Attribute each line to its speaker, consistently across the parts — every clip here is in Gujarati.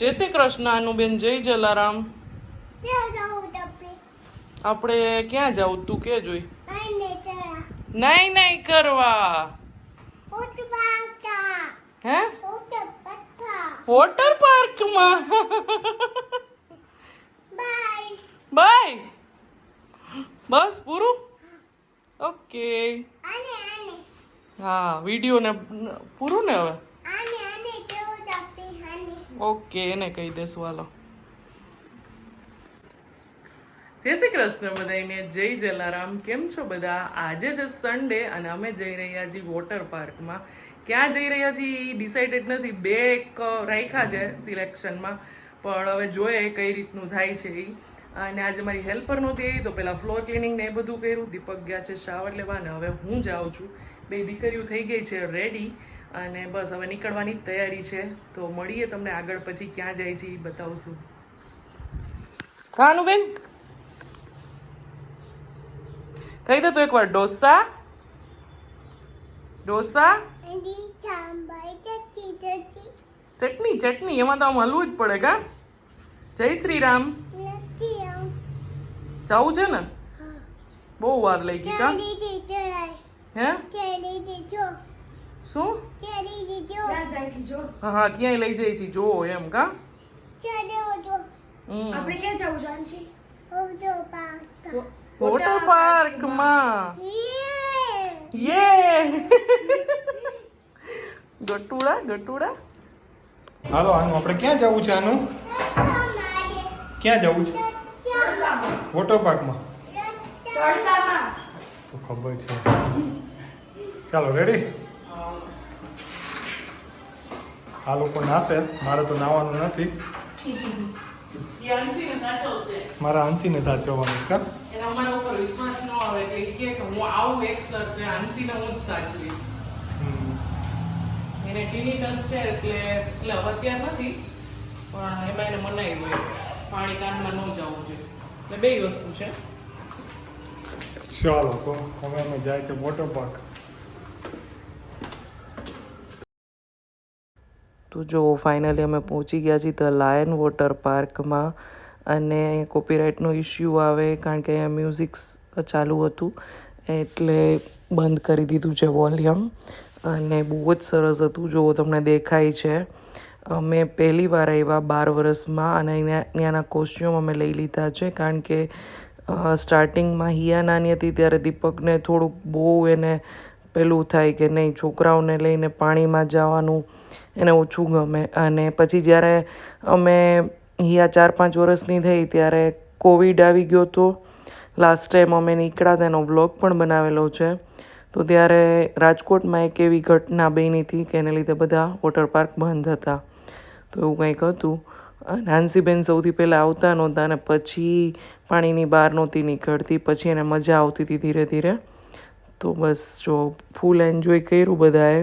Speaker 1: જય શ્રી કૃષ્ણ અનુબેન, જય જલારામ. આપણે ક્યાં જાવ તું કે જોઈ? નહીં નહીં કરવા. હે? વોટર પાર્કમાં. બાય. બસ પૂરું? ઓકે. હા, વિડીયો ને પૂરું ને હવે. ઓકે, એને કહી દેશું. હાલો. જય શ્રી કૃષ્ણ બધાને, જય જલારામ. કેમ છો બધા? આજે છે સન્ડે અને અમે જઈ રહ્યા છીએ વોટર પાર્કમાં. ક્યાં જઈ રહ્યા છીએ એ ડિસાઇડેડ નથી. બે એક રાખ્યા છે સિલેક્શનમાં, પણ હવે જોઈએ કઈ રીતનું થાય છે એ. અને આજે મારી હેલ્પર નહોતી આવી તો પહેલાં ફ્લોર ક્લિનિંગ ને એ બધું કર્યું. દીપક ગયા છે શાવર લેવા ને હવે હું જાઉં છું. બે દીકરીઓ થઈ ગઈ છે રેડી અને બસ હવે નીકળવાની જ તૈયારી છે. તો મળીએ તમને આગળ, પછી ક્યાં જાય છે એ બતાવશું. કાનું બેન કહી દે તો એકવાર. ડોસા ડોસા ચટણી ચટણી એમાં તો આમ હલવું જ પડે. કા જય શ્રી રામ. જવું છે ને? બહુ વાર લઈ ગઈ. કા હે શું? હા, ક્યાંય લઈ જાય છે જો એમ. કા
Speaker 2: આપણે ક્યાં જવું જાનસી?
Speaker 1: વોટર પાર્કમાં. યે ગટુડા ગટુડા.
Speaker 3: હાલો આનું આપણે ક્યાં જવું છે? આનું ક્યાં જવું છે? વોટર પાર્કમાં તો ખબર છે. ચાલો રેડી. આ લોકો નાશે, મારે તો નાવાનું નથી. મારા આંસીને સાચવવાનું છે. કા
Speaker 1: અમારા ઉપર વિશ્વાસ ન આવે કે હું આવું એક સર છે આંસીને હું જ સાચવીશ. એને ટીનીટસ છે એટલે અત્યાર નથી, પણ એમાં એને મનાઈ હોય પાણી કાનમાં ન જવું જોઈએ. એટલે બે વસ્તુ છે.
Speaker 3: ચાલો તો હવે અમે જાય છે વોટર પાર્ક.
Speaker 1: તો જો ફાઇનલી અમે પહોંચી ગયા છીએ ધ લાયન વોટર પાર્કમાં. અને કોપીરાઇટનો ઇશ્યુ આવે કારણ કે અહીંયા મ્યુઝિક ચાલુ હતું એટલે બંધ કરી દીધું છે વોલ્યુમ. અને બહુ જ સરસ હતું. જો તમને દેખાય છે, અમે પહેલી વાર આવ્યા 12 વર્ષમાં અને ત્યાંના કોસ્ચ્યુમ અમે લઈ લીધા છે. કારણ કે સ્ટાર્ટિંગમાં હિયા નાની હતી ત્યારે દીપકને થોડુંક બહુ એને પેલું થાય કે નહીં, છોકરાઓને લઈને પાણીમાં જવાનું એને ઓછું ગમે. અને પછી જ્યારે અમે હિયા 4-5 વર્ષની થઈ ત્યારે કોવિડ આવી ગયો હતો. લાસ્ટ ટાઈમ અમે નીકળ્યા તેનો વ્લોગ પણ બનાવેલો છે. તો ત્યારે રાજકોટમાં એક એવી ઘટના બની હતી કે એને લીધે બધા વોટર પાર્ક બંધ હતા. તો એવું કંઈક હતું. નાન્સીબેન સૌથી પહેલાં આવતા નહોતા અને પછી પાણીની બહાર નહોતી નીકળતી. પછી એને મજા આવતી હતી ધીરે ધીરે. તો બસ જો ફૂલ એન્જોય કર્યું બધાએ.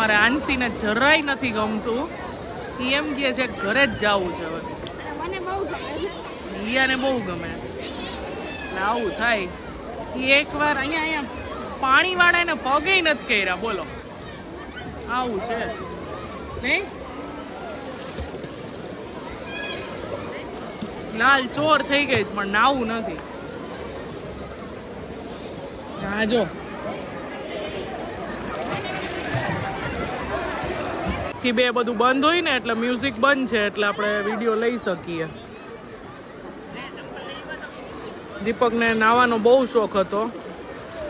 Speaker 1: મારે આંસીને જરાય નથી ગમતું. એ એમ કહે છે ઘરે જ જવું છે. હવે હિયાને બહુ ગમે છે એટલે આવું થાય. એ એકવાર અહીંયા પાણીવાળાને પગે નથી કર્યા. બોલો આવું છે નહીં? લાલ ચોર થઈ ગઈ પણ નાવું નથી. હા જો થી બે બધું બંધ હોય ને એટલે મ્યુઝિક બંધ છે એટલે આપણે વિડીયો લઈ શકીએ. દીપકને નાવાનો બહુ શોખ હતો,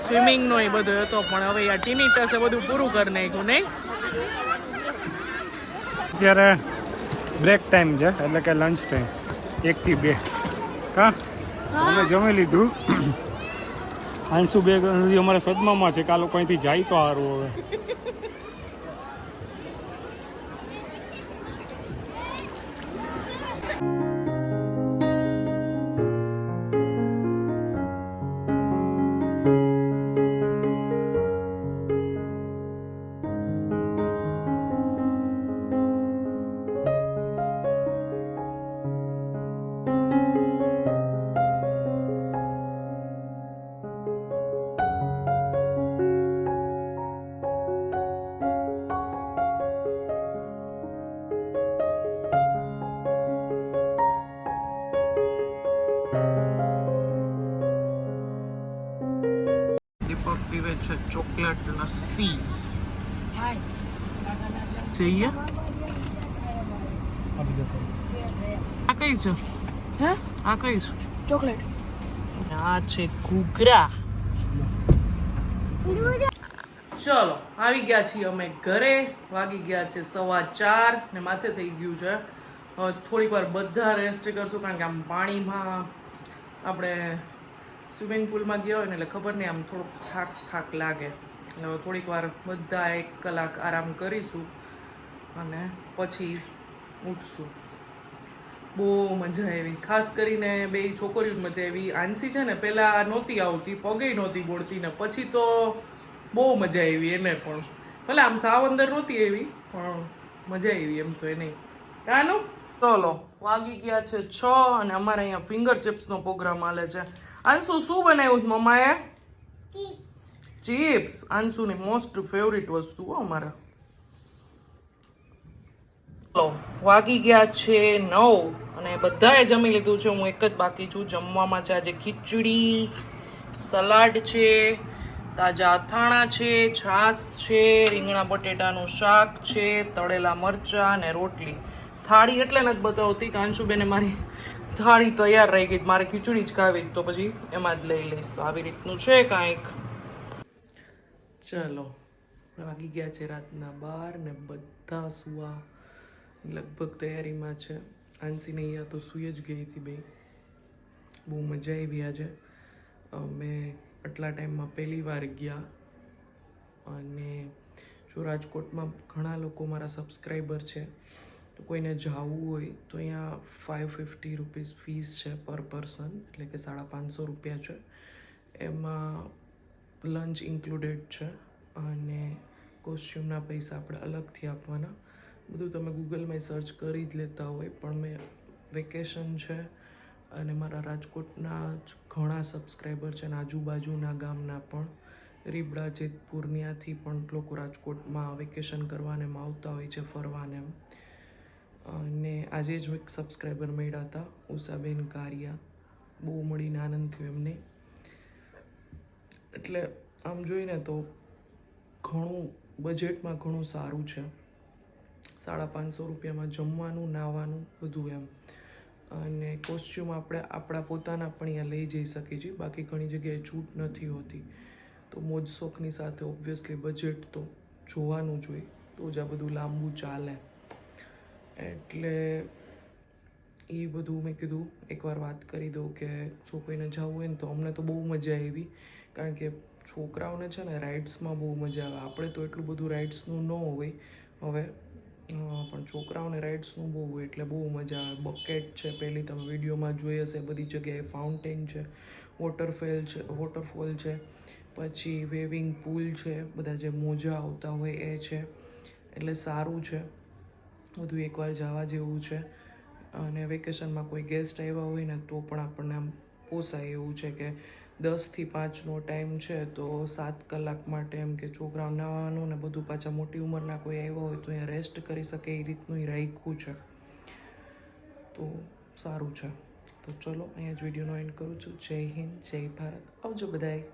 Speaker 1: સ્વિમિંગનો એ બધો હતો, પણ હવે યાર ટીની પાસે બધું પૂરું કરી નાખ્યું નહીં.
Speaker 3: અત્યારે બ્રેક ટાઈમ છે, એટલે કે લંચ ટાઈમ 1 થી 2. કા અમે જમી લીધું. આંસુ બે હજી અમારા સદમામાં છે કે આ લોકો અહીંથી જાય તો સારું હવે.
Speaker 1: દીપક પીવે છે ચોકલેટ લસ્સી. જઈએ આ કઈ છે?
Speaker 2: હે
Speaker 1: આ કઈ છે?
Speaker 2: ચોકલેટ.
Speaker 1: આ છે ઘૂઘરા. ચલો આવી ગયા છીએ અમે ઘરે. વાગી ગયા છે 4:15 ને માથે થઈ ગયું છે. હવે થોડીક વાર બધા રેસ્ટ કરશું, કારણ કે આમ પાણીમાં આપણે સ્વિમિંગ પુલમાં ગયા હોય ને એટલે ખબર નહીં, આમ થોડોક થાક લાગે. એટલે હવે થોડીક વાર બધા 1 કલાક આરામ કરીશું અને પછી ઉઠશું. બહુ મજા આવી, ખાસ કરીને બે છોકરીઓ મજા આવી. આંસી છે ને પહેલાં નહોતી આવતી, પગે નહોતી બોલતી, ને પછી તો બહુ મજા આવી એને પણ. ભલે આમ સાવ અંદર નહોતી આવી, પણ મજા આવી એમ તો એ નહીં. કાનું ચલો વાગી ગયા છે 6 અને અમારે અહીંયા ફિંગર ચિપ્સનો પ્રોગ્રામ હાલે છે. આંસુ શું બનાવ્યું મમ્માએ? ચિપ્સ. આંસુની મોસ્ટ ફેવરિટ વસ્તુ અમારા. ચલો વાગી ગયા છે 9 અને બધાએ જમી લીધું છે. હું એક જ બાકી છું. જમવામાં છે આજે ખીચડી, સલાડ છે, તાજા અથાણા છે, છાશ છે, રીંગણા બટેટાનું શાક છે, તળેલા મરચાં અને રોટલી. થાળી એટલે નથી બતાવતી, કાંશુબેને મારી થાળી તૈયાર રહી ગઈ, મારે ખીચડી જ ખાવી, તો પછી એમાં જ લઈ લઈશ. તો આવી રીતનું છે કાંઈક. ચલો વાગી ગયા છે રાતના 12 ને બધા સુવા લગભગ તૈયારીમાં છે. આંસી નહીં આ તો સૂઈ જ ગઈ હતી બે. બહુ મજા આવી આજે. અમે આટલા ટાઈમમાં પહેલી વાર ગયા. અને જો રાજકોટમાં ઘણા લોકો મારા સબસ્ક્રાઈબર છે, તો કોઈને જવું હોય તો અહીંયા 550 રૂપીસ ફીસ છે પર પર્સન, એટલે કે 550 રૂપિયા છે. એમાં લંચ ઇન્ક્લુડેડ છે અને કોસ્ચ્યુમના પૈસા આપણે અલગથી આપવાના. બધું તમે ગૂગલમાં સર્ચ કરી જ લેતા હોય, પણ મેં વેકેશન છે અને મારા રાજકોટના જ ઘણા સબસ્ક્રાઈબર છે અને આજુબાજુના ગામના પણ, રીબડા જેતપુરનિયાથી પણ લોકો રાજકોટમાં વેકેશન કરવાને આવતા હોય છે, ફરવાને એમ. અને આજે જ એક સબસ્ક્રાઈબર મળ્યા હતા, ઉષાબેન કારિયા. બહુ મળીને આનંદ થયો એમને. એટલે આમ જોઈને તો ઘણું બજેટમાં ઘણું સારું છે. 550 રૂપિયામાં જમવાનું, નાહવાનું બધું એમ. અને કોસ્ચ્યુમ આપણે આપણા પોતાના પણ અહીંયા લઈ જઈ શકીએ છીએ. બાકી ઘણી જગ્યાએ છૂટ નથી હોતી. તો મોજ શોખની સાથે ઓબ્વિયસલી બજેટ તો જોવાનું જ હોય, તો જ આ બધું લાંબુ ચાલે. એટલે એ બધું મેં કીધું એકવાર વાત કરી દઉં કે જો કોઈને જવું હોય ને, તો અમને તો બહુ મજા આવી. કારણ કે છોકરાઓને છે ને રાઇડ્સમાં બહુ મજા આવે. આપણે તો એટલું બધું રાઇડ્સનું ન હોય હવે, પણ છોકરાઓને રાઇડ્સનું બહુ હોય એટલે બહુ મજા આવે. બકેટ છે, પહેલી તમે વિડીયોમાં જોઈ હશે, બધી જગ્યાએ ફાઉન્ટેન છે, વોટરફોલ છે, પછી વેવિંગ પુલ છે, બધા જે મોજા આવતા હોય એ છે. એટલે સારું છે, બધું એકવાર જવા જેવું છે. અને વેકેશનમાં કોઈ ગેસ્ટ આવ્યા હોય ને તો પણ આપણને આમ પોસાય એવું છે કે 10 થી 5નો ટાઈમ છે, તો 7 કલાક માટે એમ કે છોકરાઓ નાવાનું ને બધું, પાછા મોટી ઉંમરના કોઈ આવ્યા હોય તો અહીંયા રેસ્ટ કરી શકે એ રીતનું રાખ્યું છે. તો સારું છે. તો ચલો અહીંયા જ વિડીયોનો એન્ડ કરું છું. જય હિન્દ, જય ભારત. આવજો બધાય.